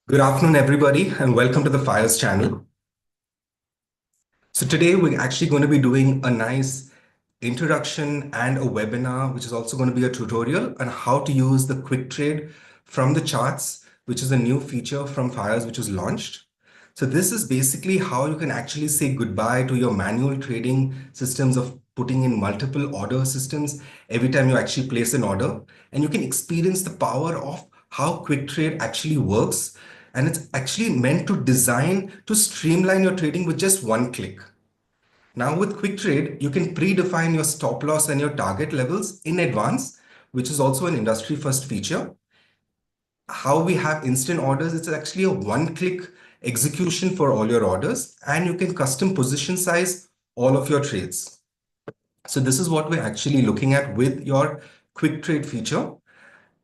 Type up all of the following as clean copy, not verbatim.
Good afternoon, everybody, and welcome to the FYERS channel. So today we're actually going to be doing a nice introduction and a webinar, which is also going to be a tutorial on how to use the quick trade from the charts, which is a new feature from FYERS, which was launched. So this is basically how you can actually say goodbye to your manual trading systems of putting in multiple order systems every time you actually place an order. And you can experience the power of how quick trade actually works. And it's actually meant to design to streamline your trading with just one click. Now with quick trade, you can predefine your stop loss and your target levels in advance, which is also an industry first feature. How we have instant orders, it's actually a one-click execution for all your orders, and you can custom position size all of your trades. So this is what we're actually looking at with your quick trade feature.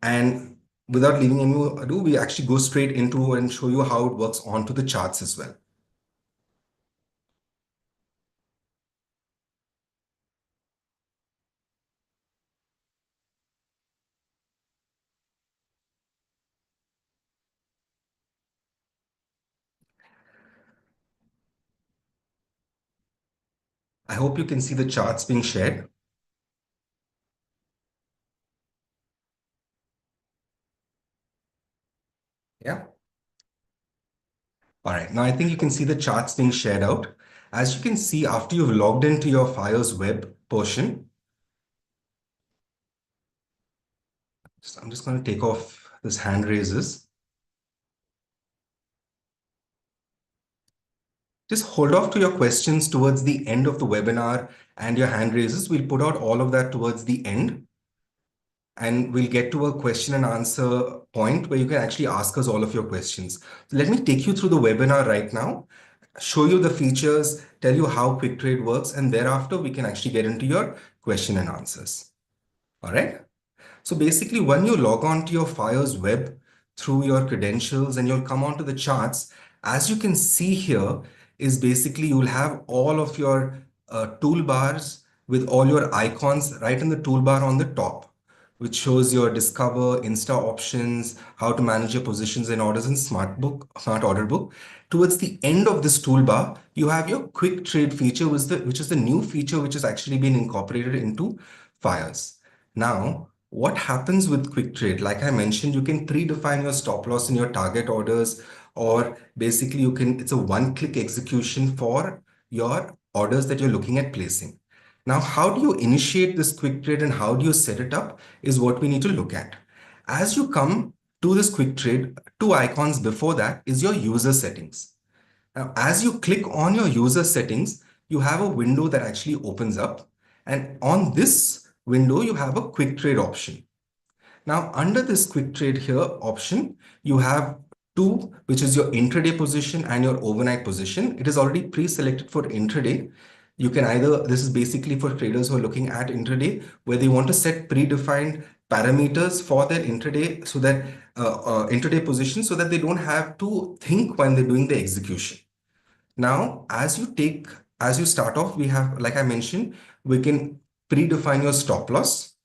And without leaving any more ado, we actually go straight into and show you how it works onto the charts as well. I hope you can see the charts being shared. Yeah. All right, now I think you can see the charts being shared out. As you can see, after you've logged into your FYERS web portion, so I'm just going to take off this hand raises. Just hold off to your questions towards the end of the webinar and your hand raises. We'll put out all of that towards the end. And we'll get to a question and answer point where you can actually ask us all of your questions. So let me take you through the webinar right now, show you the features, tell you how quick trade works, and thereafter we can actually get into your question and answers. All right. So basically, when you log on to your FYERS web through your credentials and you'll come onto the charts, as you can see here is basically you'll have all of your toolbars with all your icons right in the toolbar on the top, which shows your discover, insta options, how to manage your positions and orders in smart order book. Towards the end of this toolbar, you have your quick trade feature, which is the new feature which has actually been incorporated into FYERS. Now, what happens with quick trade? Like I mentioned, you can predefine your stop loss in your target orders, or basically it's a one-click execution for your orders that you're looking at placing. Now, how do you initiate this quick trade and how do you set it up is what we need to look at. As you come to this quick trade, two icons before that is your user settings. Now, as you click on your user settings, you have a window that actually opens up. And on this window, you have a quick trade option. Now, under this quick trade here option, you have two, which is your intraday position and your overnight position. It is already pre-selected for intraday. You can either, this is basically for traders who are looking at intraday, where they want to set predefined parameters for their intraday so that intraday position so that they don't have to think when they're doing the execution. Now, as you start off, we have, like I mentioned, we can predefine your stop loss.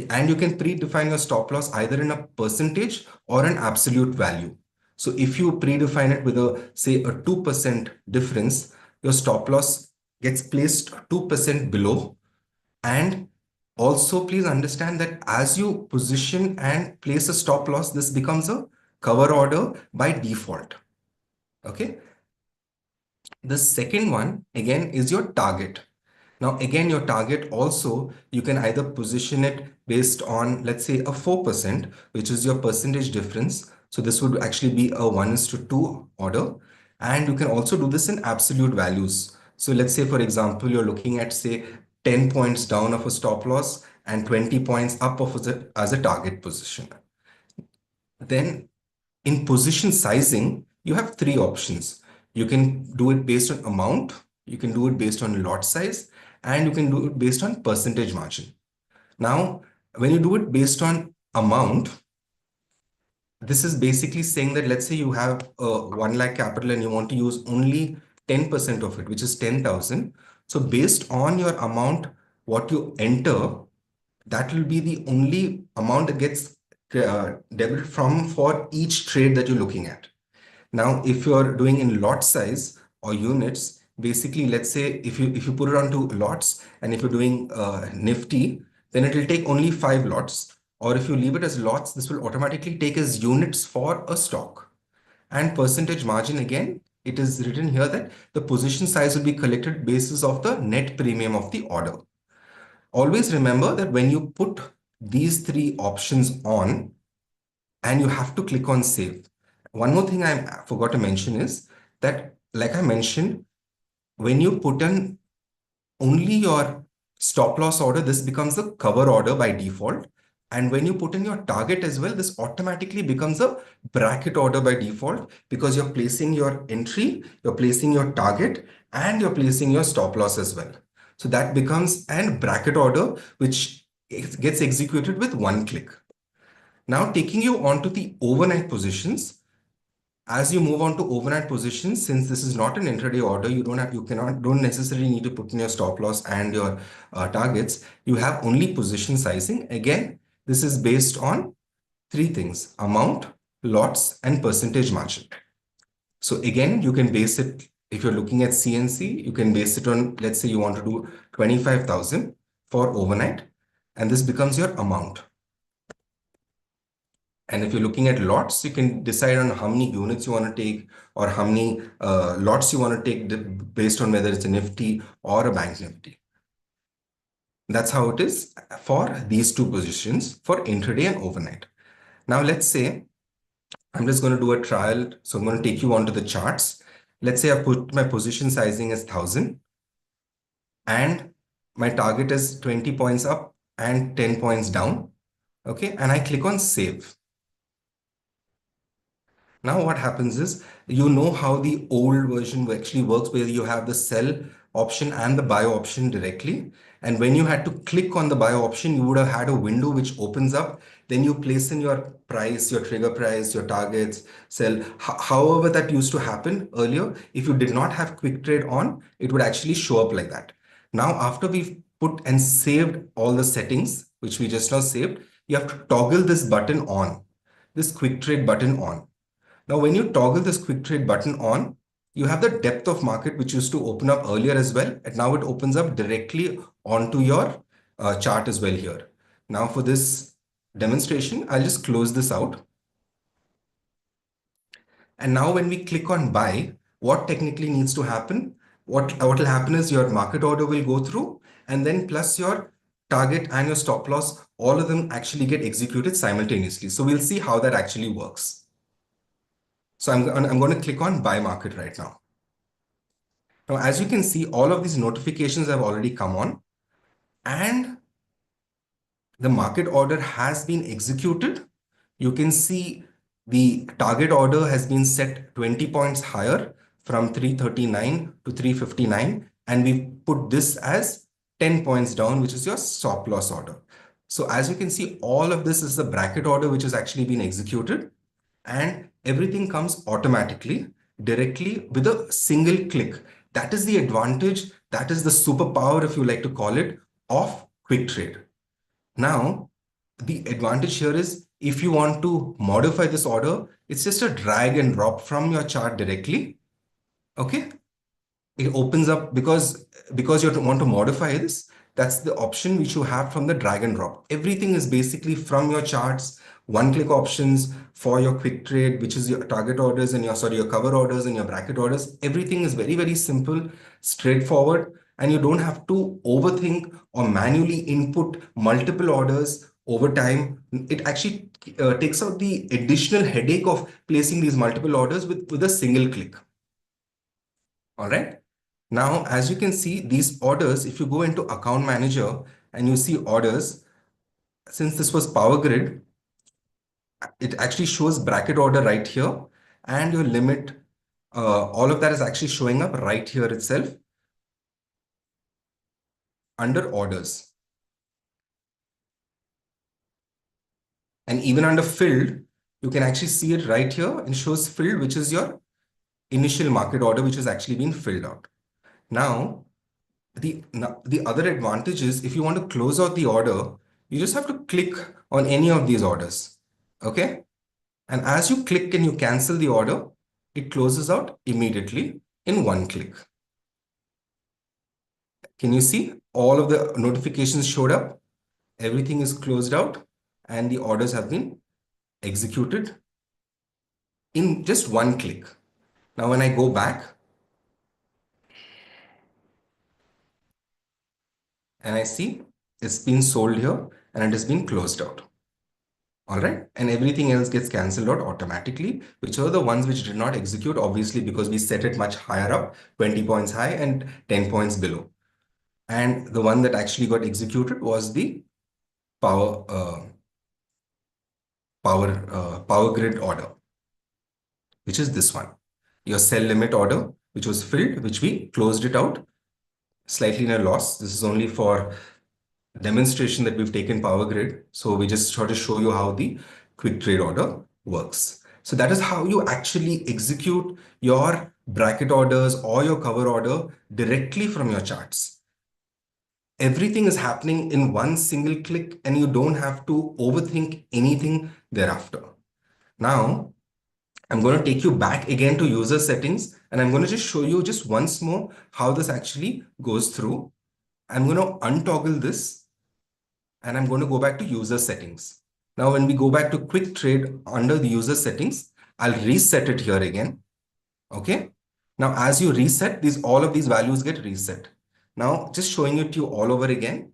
And you can predefine your stop loss either in a percentage or an absolute value. So if you predefine it with say a 2% difference, your stop loss gets placed 2% below. And also please understand that as you position and place a stop loss, this becomes a cover order by default. Okay. The second one again is your target. Now, again, your target also, you can either position it based on, let's say, a 4%, which is your percentage difference. So this would actually be a 1:2 order. And you can also do this in absolute values. So let's say, for example, you're looking at, say, 10 points down of a stop loss and 20 points up of as a target position. Then in position sizing, you have three options. You can do it based on amount, you can do it based on lot size, and you can do it based on percentage margin. Now, when you do it based on amount, this is basically saying that let's say you have 1 lakh capital and you want to use only 10% of it, which is 10,000. So based on your amount, what you enter, that will be the only amount that gets debited from for each trade that you're looking at. Now, if you're doing in lot size or units, basically, let's say if you put it onto lots, and if you're doing Nifty, then it will take only 5 lots. Or if you leave it as lots, this will automatically take as units for a stock. And percentage margin, again, it is written here that the position size will be collected basis of the net premium of the order. Always remember that when you put these three options on, and you have to click on save. One more thing I forgot to mention is that, like I mentioned, when you put in only your stop loss order, this becomes a cover order by default. And when you put in your target as well, this automatically becomes a bracket order by default, because you're placing your entry, you're placing your target, and you're placing your stop loss as well. So that becomes a bracket order, which gets executed with one click. Now, taking you onto the overnight positions. As you move on to overnight positions, since this is not an intraday order, don't necessarily need to put in your stop loss and your targets. You have only position sizing. Again, this is based on three things: amount, lots, and percentage margin. So again, you can base it, if you're looking at CNC, you can base it on, let's say you want to do 25,000 for overnight, and this becomes your amount. And if you're looking at lots, you can decide on how many units you want to take, or how many lots you want to take based on whether it's a Nifty or a bank Nifty. That's how it is for these two positions for intraday and overnight. Now, let's say I'm just going to do a trial. So I'm going to take you onto the charts. Let's say I put my position sizing as 1,000 and my target is 20 points up and 10 points down. Okay. And I click on save. Now what happens is, you know how the old version actually works, where you have the sell option and the buy option directly. And when you had to click on the buy option, you would have had a window which opens up. Then you place in your price, your trigger price, your targets, sell. However, that used to happen earlier. If you did not have quick trade on, it would actually show up like that. Now, after we've put and saved all the settings, which we just now saved, you have to toggle this button on, this quick trade button on. Now, when you toggle this quick trade button on, you have the depth of market, which used to open up earlier as well. And now it opens up directly onto your chart as well here. Now for this demonstration, I'll just close this out. And now when we click on buy, what technically needs to happen? What will happen is your market order will go through, and then plus your target and your stop loss, all of them actually get executed simultaneously. So we'll see how that actually works. So I'm going to click on buy market right now. Now, as you can see, all of these notifications have already come on, and the market order has been executed. You can see the target order has been set 20 points higher from 339 to 359. And we put this as 10 points down, which is your stop loss order. So as you can see, all of this is the bracket order, which has actually been executed. And everything comes automatically, directly with a single click. That is the advantage. That is the superpower, if you like to call it, of quick trade. Now, the advantage here is, if you want to modify this order, it's just a drag and drop from your chart directly. Okay. It opens up because you want to modify this. That's the option which you have from the drag and drop. Everything is basically from your charts, one-click options for your quick trade, which is your target orders and your cover orders and your bracket orders. Everything is very, very simple, straightforward, and you don't have to overthink or manually input multiple orders over time. It actually takes out the additional headache of placing these multiple orders with a single click. All right. Now, as you can see, these orders, if you go into account manager and you see orders, since this was power grid, it actually shows bracket order right here, and your limit, all of that is actually showing up right here itself under orders. And even under filled, you can actually see it right here and shows filled, which is your initial market order, which has actually been filled out. Now, the other advantage is, if you want to close out the order, you just have to click on any of these orders. Okay. And as you click and you cancel the order, it closes out immediately in one click. Can you see all of the notifications showed up? Everything is closed out and the orders have been executed in just one click. Now, when I go back and I see it's been sold here and it has been closed out. All right. And everything else gets cancelled out automatically, which are the ones which did not execute, obviously, because we set it much higher up, 20 points high and 10 points below. And the one that actually got executed was the power grid order, which is this one. Your sell limit order, which was filled, which we closed it out slightly in a loss. This is only for demonstration that we've taken power grid. So we just try to show you how the quick trade order works. So that is how you actually execute your bracket orders or your cover order directly from your charts. Everything is happening in one single click and you don't have to overthink anything thereafter. Now, I'm going to take you back again to user settings and I'm going to just show you just once more how this actually goes through. I'm going to untoggle this and I'm going to go back to user settings. Now, when we go back to quick trade under the user settings, I'll reset it here again. Okay. Now, as you reset all of these values get reset. Now, just showing it to you all over again.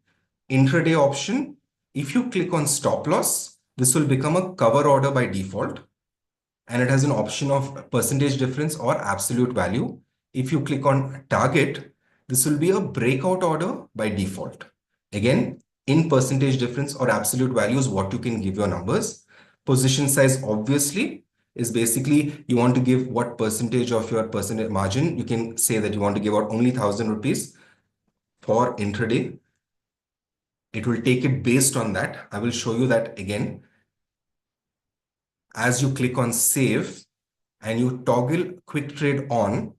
Intraday option. If you click on stop loss, this will become a cover order by default. And it has an option of percentage difference or absolute value. If you click on target, this will be a breakout order by default. Again, in percentage difference or absolute values, what you can give your numbers. Position size, obviously, is basically you want to give what percentage of your percentage margin. You can say that you want to give out only 1,000 rupees for intraday. It will take it based on that. I will show you that again. As you click on save and you toggle quick trade on,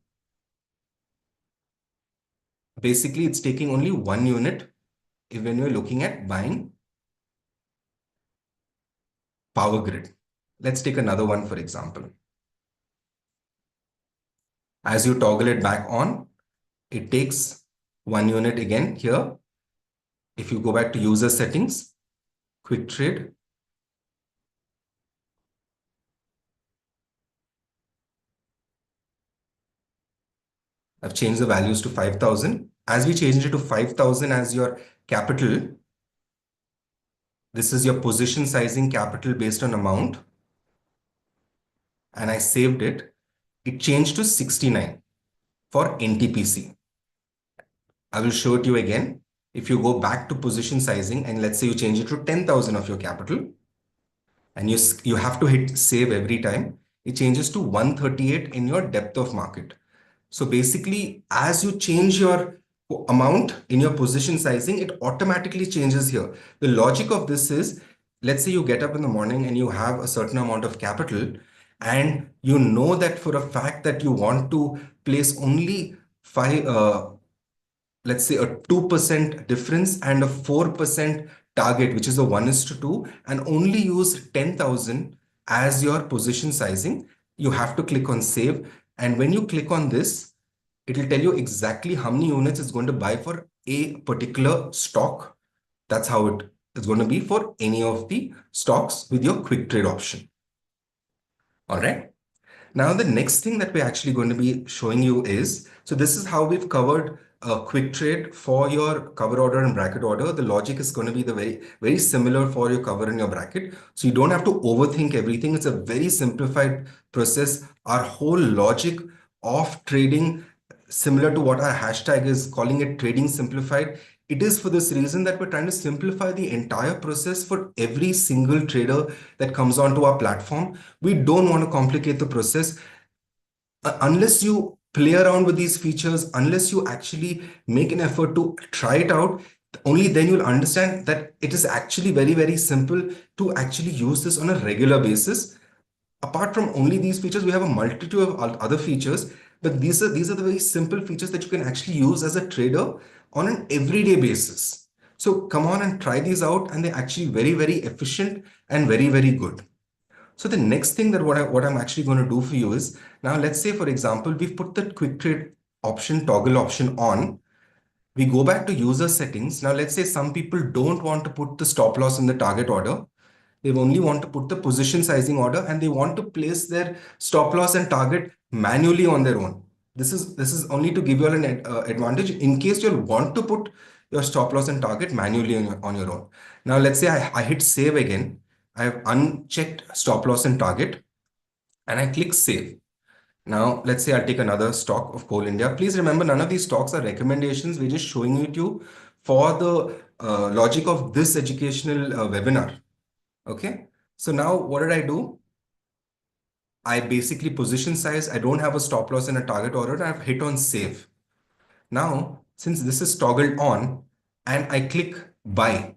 basically it's taking only 1 unit when you're looking at buying power grid. Let's take another one, for example. As you toggle it back on, it takes 1 unit again here. If you go back to user settings, quick trade, I've changed the values to 5,000. As we change it to 5,000 as your capital, this is your position sizing capital based on amount. And I saved it. It changed to 69 for NTPC. I will show it to you again. If you go back to position sizing and let's say you change it to 10,000 of your capital and you have to hit save every time, it changes to 138 in your depth of market. So basically, as you change your amount in your position sizing, it automatically changes here. The logic of this is, let's say you get up in the morning and you have a certain amount of capital and you know that for a fact that you want to place only let's say a 2% difference and a 4% target, which is a 1:2, and only use 10,000 as your position sizing, you have to click on save. And when you click on this, it will tell you exactly how many units it's going to buy for a particular stock. That's how it is going to be for any of the stocks with your quick trade option. All right. Now, the next thing that we're actually going to be showing you is, so this is how we've covered a quick trade for your cover order and bracket order. The logic is going to be very similar for your cover and your bracket. So you don't have to overthink everything. It's a very simplified process. Our whole logic of trading, similar to what our hashtag is calling it, trading simplified. It is for this reason that we're trying to simplify the entire process for every single trader that comes onto our platform. We don't want to complicate the process. Unless you play around with these features, unless you actually make an effort to try it out, only then you'll understand that it is actually very simple to actually use this on a regular basis. Apart from only these features, we have a multitude of other features, but these are the very simple features that you can actually use as a trader on an everyday basis. So come on and try these out, and they're actually very efficient and very good. So the next thing that what I'm actually going to do for you is, now let's say, for example, we've put the quick trade option, toggle option on. We go back to user settings. Now let's say some people don't want to put the stop loss in the target order. They only want to put the position sizing order, and they want to place their stop loss and target manually on their own. This is only to give you all an advantage in case you want to put your stop loss and target manually on your own. Now let's say I hit save again. I have unchecked stop loss and target, and I click save. Now, let's say I'll take another stock of Coal India. Please remember, none of these stocks are recommendations. We're just showing it to you for the logic of this educational webinar. Okay. So now what did I do? I basically position size. I don't have a stop loss and a target order. And I've hit on save. Now, since this is toggled on and I click buy,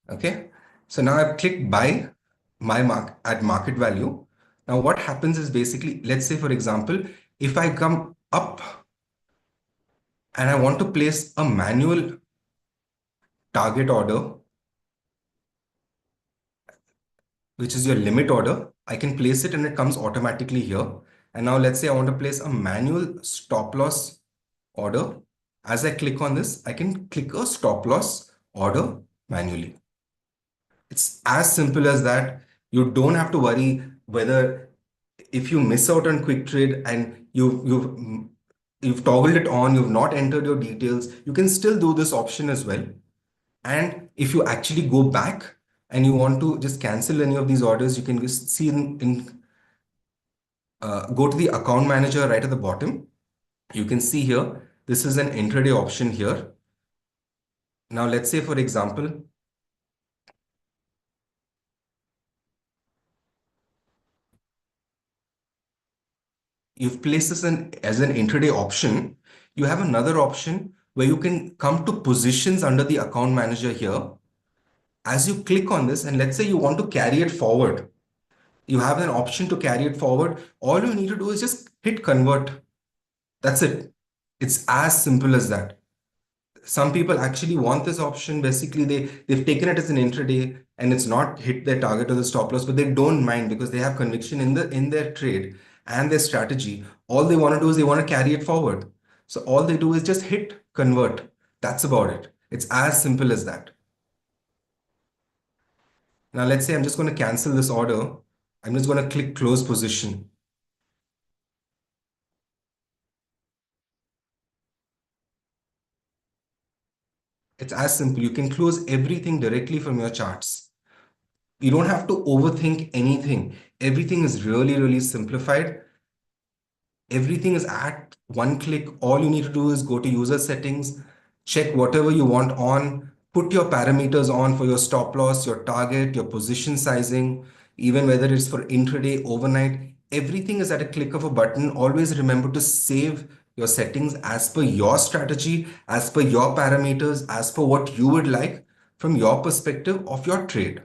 okay. So now I've clicked buy my mark at market value. Now what happens is basically, let's say for example, if I come up and I want to place a manual target order, which is your limit order, I can place it and it comes automatically here. And now let's say I want to place a manual stop loss order. As I click on this, I can click a stop loss order manually. It's as simple as that. You don't have to worry whether if you miss out on quick trade and you've toggled it on, you've not entered your details, you can still do this option as well. And if you actually go back and you want to just cancel any of these orders, you can just see go to the account manager right at the bottom. You can see here, this is an intraday option here. Now, let's say, for example, you've placed this as an intraday option. You have another option where you can come to positions under the account manager here. As you click on this, and let's say you want to carry it forward, you have an option to carry it forward. All you need to do is just hit convert. That's it. It's as simple as that. Some people actually want this option. Basically, they've taken it as an intraday and it's not hit their target or the stop loss, but they don't mind because they have conviction in their trade and their strategy. All they want to do is they want to carry it forward. So all they do is just hit convert. That's about it. It's as simple as that. Now let's say I'm just going to cancel this order. I'm just going to click close position. It's as simple. You can close everything directly from your charts. You don't have to overthink anything. Everything is really, really simplified. Everything is at one click. All you need to do is go to user settings, check whatever you want on, put your parameters on for your stop loss, your target, your position sizing, even whether it's for intraday, overnight. Everything is at a click of a button. Always remember to save your settings as per your strategy, as per your parameters, as per what you would like from your perspective of your trade.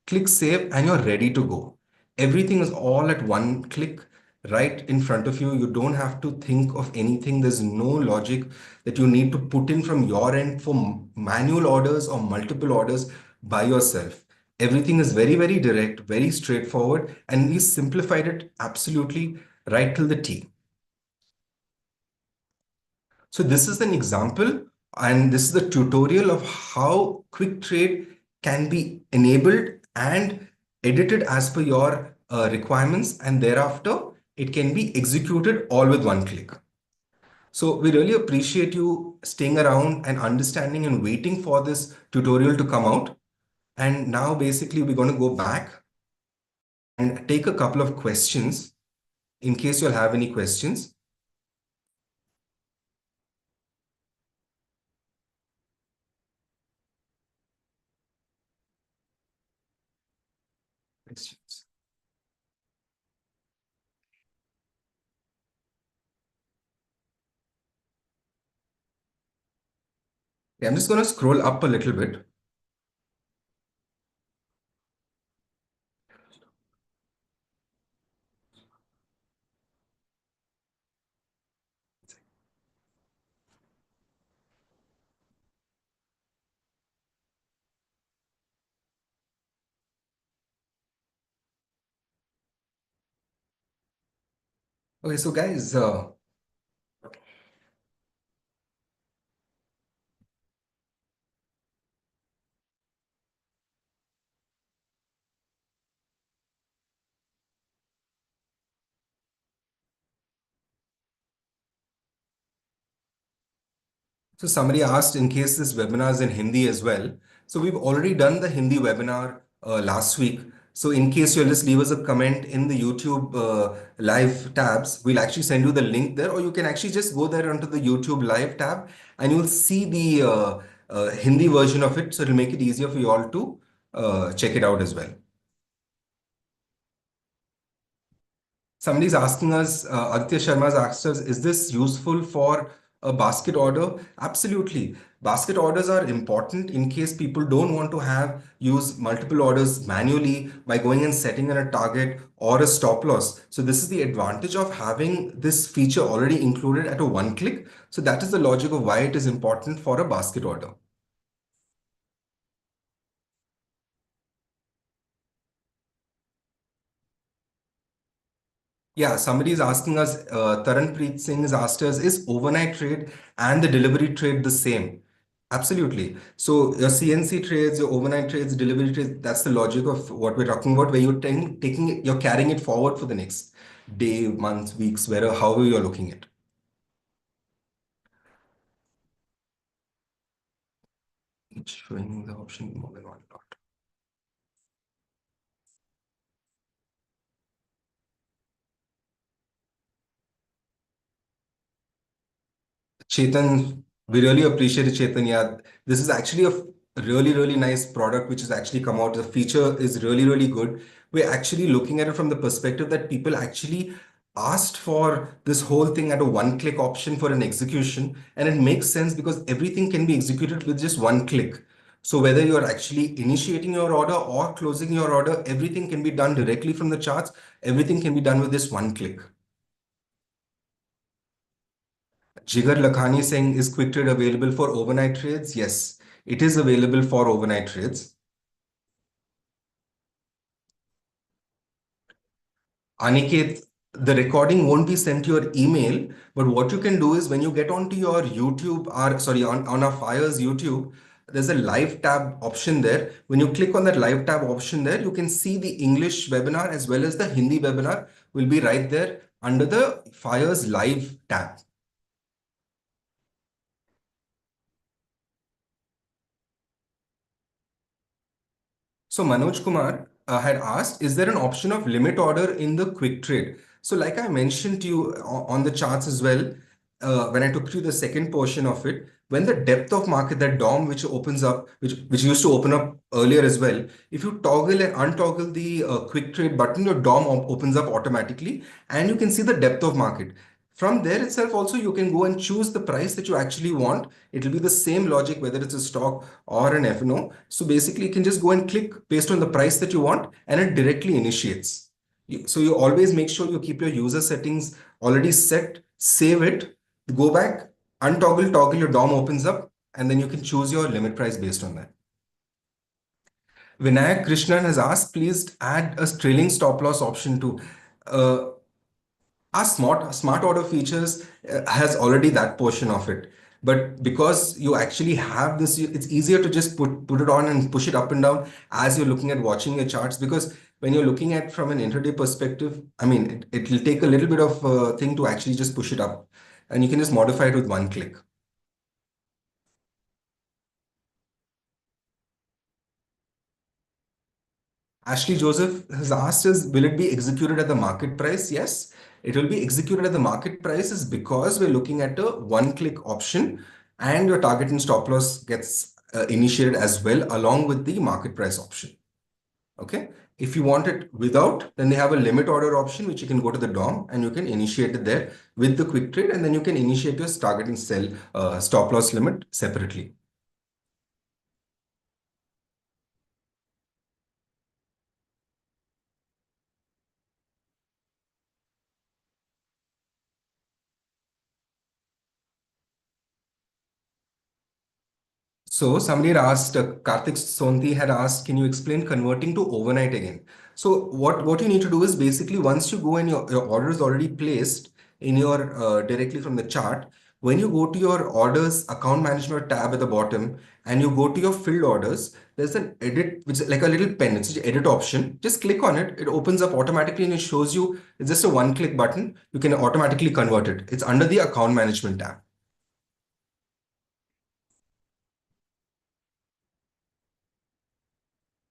Click save and you're ready to go. Everything is all at one click right in front of you. You don't have to think of anything. There's no logic that you need to put in from your end for manual orders or multiple orders by yourself. Everything is very, very direct, very straightforward, and we simplified it absolutely right till the T. So this is an example, and this is the tutorial of how quick trade can be enabled and edited as per your requirements, and thereafter it can be executed all with one click. So we really appreciate you staying around and understanding and waiting for this tutorial to come out. And now basically we're going to go back and take a couple of questions in case you'll have any questions. Questions. Okay, I'm just going to scroll up a little bit. Okay, so guys, so somebody asked in case this webinar is in Hindi as well. So we've already done the Hindi webinar last week. So in case you'll just leave us a comment in the YouTube live tabs, we'll actually send you the link there, or you can actually just go there onto the YouTube live tab and you'll see the Hindi version of it. So it'll make it easier for you all to check it out as well. Somebody's asking us, Aditya Sharma's asked us, is this useful for a basket order? Absolutely. Basket orders are important in case people don't want to use multiple orders manually by going and setting in a target or a stop loss. So this is the advantage of having this feature already included at a one click. So that is the logic of why it is important for a basket order. Yeah, somebody is asking us, Taranpreet Singh has asked us, is overnight trade and the delivery trade the same? Absolutely. So your CNC trades, your overnight trades, delivery trades, that's the logic of what we're talking about, where you're taking it, you're carrying it forward for the next day, months, weeks, wherever, however you're looking at. It's showing the option more than one lot. Chetan, we really appreciate it, Chetan. Yeah, this is actually a really, really nice product which has actually come out. The feature is really, really good. We're actually looking at it from the perspective that people actually asked for this whole thing at a one-click option for an execution. And it makes sense because everything can be executed with just one click. So whether you're actually initiating your order or closing your order, everything can be done directly from the charts. Everything can be done with this one click. Jigar Lakhani saying, is quick trade available for overnight trades? Yes, it is available for overnight trades. Aniket, the recording won't be sent to your email, but what you can do is when you get onto your YouTube, or sorry, on our FYERS YouTube, there's a live tab option there. When you click on that live tab option there, you can see the English webinar as well as the Hindi webinar will be right there under the FYERS live tab. So Manoj Kumar had asked, is there an option of limit order in the quick trade? So like I mentioned to you on the charts as well, when I took you the second portion of it, when the depth of market, that DOM which opens up, which used to open up earlier as well, if you toggle and untoggle the quick trade button, your DOM opens up automatically and you can see the depth of market. From there itself also, you can go and choose the price that you actually want. It will be the same logic, whether it's a stock or an FNO. So basically, you can just go and click based on the price that you want, and it directly initiates. So you always make sure you keep your user settings already set, save it, go back, untoggle, toggle, your DOM opens up, and then you can choose your limit price based on that. Vinayak Krishnan has asked, please add a trailing stop loss option too. Our smart order features has already that portion of it, but because you actually have this, it's easier to just put it on and push it up and down as you're looking at watching your charts. Because when you're looking at from an intraday perspective, I mean, it will take a little bit of thing to actually just push it up, and you can just modify it with one click. Ashley Joseph has asked us, will it be executed at the market price? Yes, it will be executed at the market price is because we're looking at a one-click option and your target and stop loss gets initiated as well along with the market price option. Okay. If you want it without, then they have a limit order option, which you can go to the DOM and you can initiate it there with the quick trade, and then you can initiate your target and sell stop loss limit separately. So somebody had asked, Karthik Sonti had asked, can you explain converting to overnight again? So what you need to do is basically once you go and your order is already placed, in your directly from the chart. When you go to your orders account management tab at the bottom and you go to your filled orders, there's an edit, which is like a little pen. It's the edit option. Just click on it. It opens up automatically and it shows you, it's just a one-click button. You can automatically convert it. It's under the account management tab.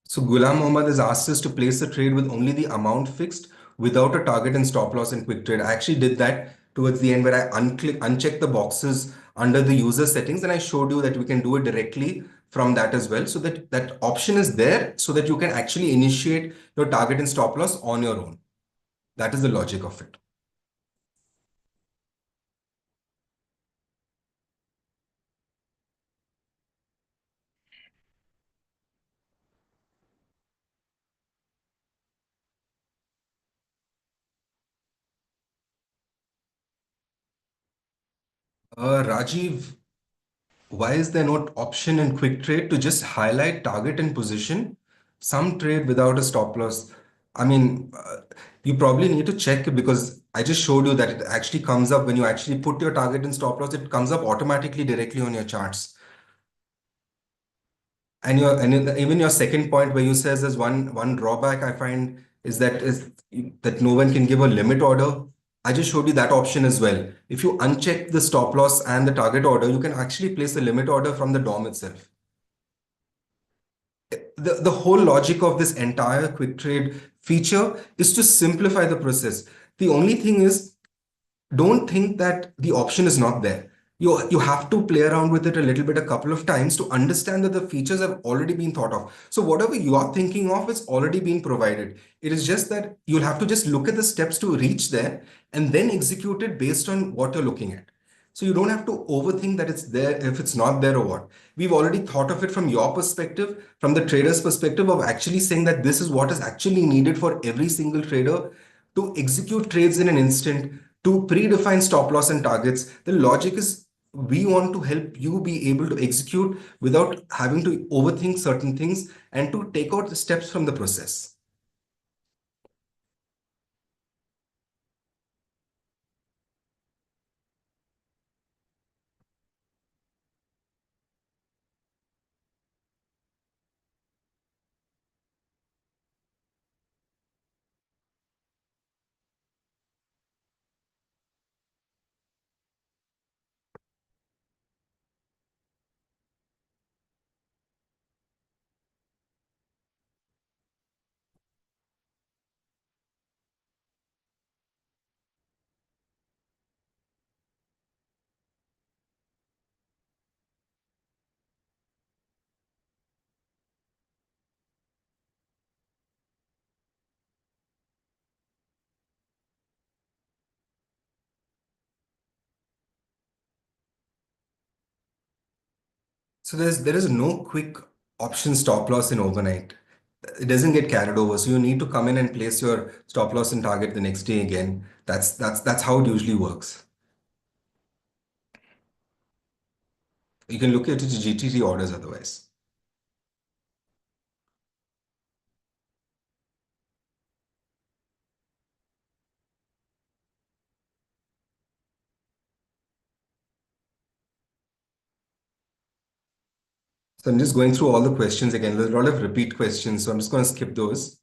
So Ghulam Mohammed has asked us to place a trade with only the amount fixed without a target and stop loss in quick trade. I actually did that towards the end where I unchecked the boxes under the user settings and I showed you that we can do it directly from that as well. So that that option is there so that you can actually initiate your target and stop loss on your own. That is the logic of it. Rajiv, why is there no option in quick trade to just highlight target and position some trade without a stop loss? I mean, you probably need to check it because I just showed you that it actually comes up when you actually put your target and stop loss, it comes up automatically directly on your charts. And even your second point where you says there's one drawback I find is that no one can give a limit order. I just showed you that option as well. If you uncheck the stop loss and the target order, you can actually place a limit order from the DOM itself. The whole logic of this entire quick trade feature is to simplify the process. The only thing is, don't think that the option is not there. You have to play around with it a little bit a couple of times to understand that the features have already been thought of. So whatever you are thinking of, it's already been provided. It is just that you'll have to just look at the steps to reach there and then execute it based on what you're looking at. So you don't have to overthink that it's there if it's not there or what. We've already thought of it from your perspective, from the trader's perspective of actually saying that this is what is actually needed for every single trader to execute trades in an instant, to predefine stop loss and targets. The logic is we want to help you be able to execute without having to overthink certain things and to take out the steps from the process. So there is no quick option stop loss in overnight. It doesn't get carried over. So you need to come in and place your stop loss and target the next day again. That's how it usually works. You can look at it to GTT orders otherwise. So I'm just going through all the questions again. There's a lot of repeat questions, so I'm just going to skip those.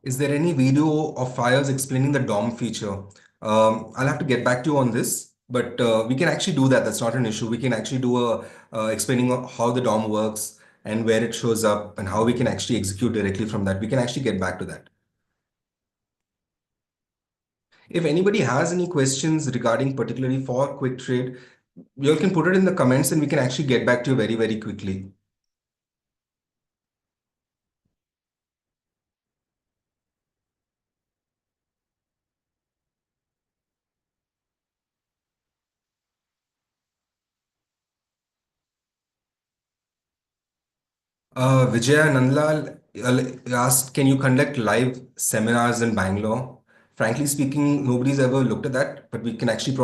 Is there any video of FYERS explaining the DOM feature? I'll have to get back to you on this, but we can actually do that. That's not an issue. We can actually do a explaining of how the DOM works and where it shows up and how we can actually execute directly from that. We can actually get back to that. If anybody has any questions regarding particularly for quick trade, you all can put it in the comments and we can actually get back to you very, very quickly. Vijaya Nandlal asked, can you conduct live seminars in Bangalore? Frankly speaking, nobody's ever looked at that, but we can actually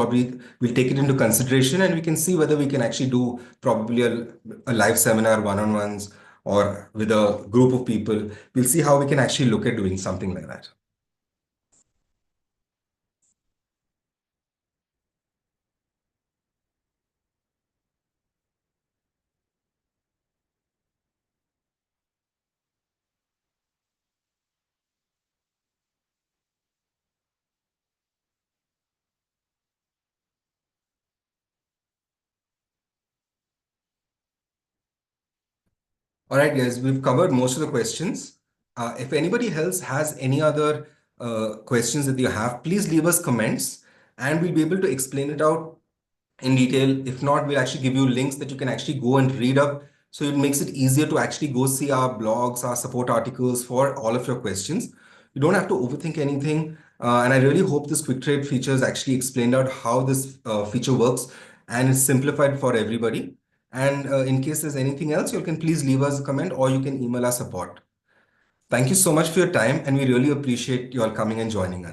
we'll take it into consideration and we can see whether we can actually do probably a live seminar one-on-ones or with a group of people. We'll see how we can actually look at doing something like that. All right, guys, we've covered most of the questions. If anybody else has any other questions that you have, please leave us comments and we'll be able to explain it out in detail. If not, we'll actually give you links that you can actually go and read up. So it makes it easier to actually go see our blogs, our support articles for all of your questions. You don't have to overthink anything. And I really hope this quick trade feature is actually explained out how this feature works and it's simplified for everybody. And in case there's anything else, you can please leave us a comment or you can email our support. Thank you so much for your time, and we really appreciate you all coming and joining us.